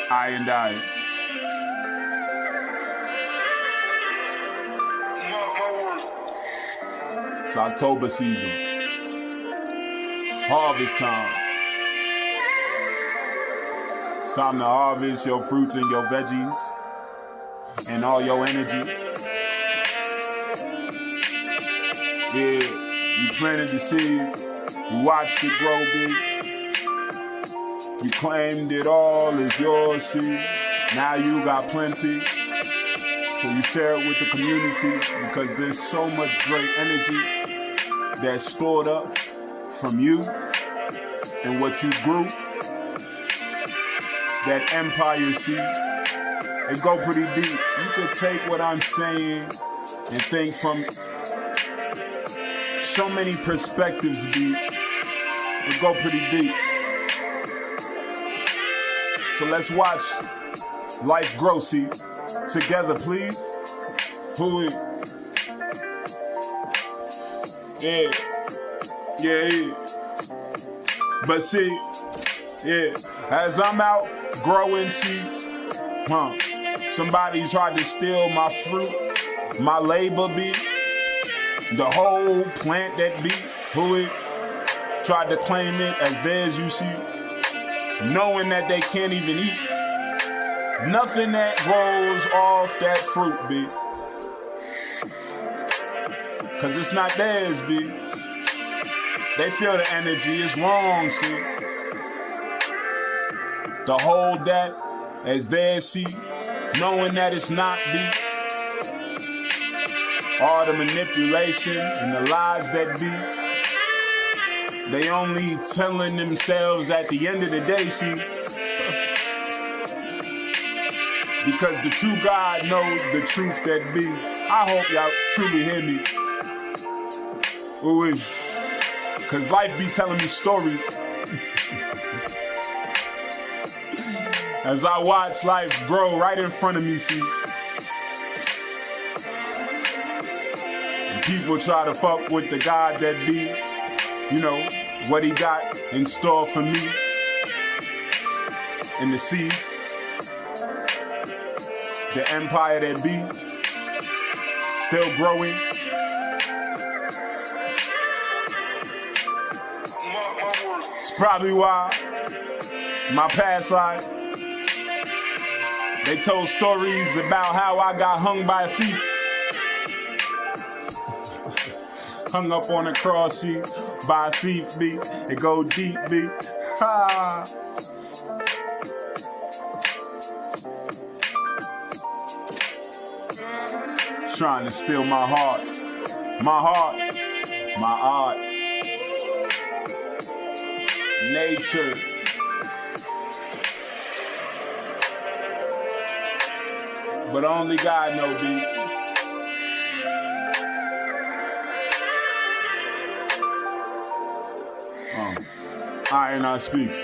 Eye&Eye. It's October season. Harvest time. Time to harvest your fruits and your veggies and all your energy. Yeah, you planted the seeds, you watched it grow big. You claimed it all is yours, see. Now you got plenty. So you share it with the community because there's so much great energy that's stored up from you and what you grew. That empire, see, it go pretty deep. You could take what I'm saying and think from so many perspectives, B. It go pretty deep. So let's watch life grow, see, together, please. Who is? Yeah. But see, yeah, as I'm out growing, see, somebody tried to steal my fruit, my labor, be the whole plant that be, who it tried to claim it as theirs, you see, knowing that they can't even eat nothing that grows off that fruit, B. Cause it's not theirs, B. They feel the energy, it's wrong, see. To hold that as theirs, see, knowing that it's not, B. All the manipulation and the lies that be, they only telling themselves at the end of the day, see. Because the true God knows the truth that be. I hope y'all truly hear me. Ooh, cause life be telling me stories. As I watch life grow right in front of me, see. And people try to fuck with the God that be, you know, what he got in store for me. And the seeds. The empire that be, still growing. It's probably why my past lives, they told stories about how I got hung by a thief. Hung up on a cross, see, by a thief, B. It go deep, B. Ha. Trying to steal my heart, my art, nature. But only God know, B. Eye&Eye speaks.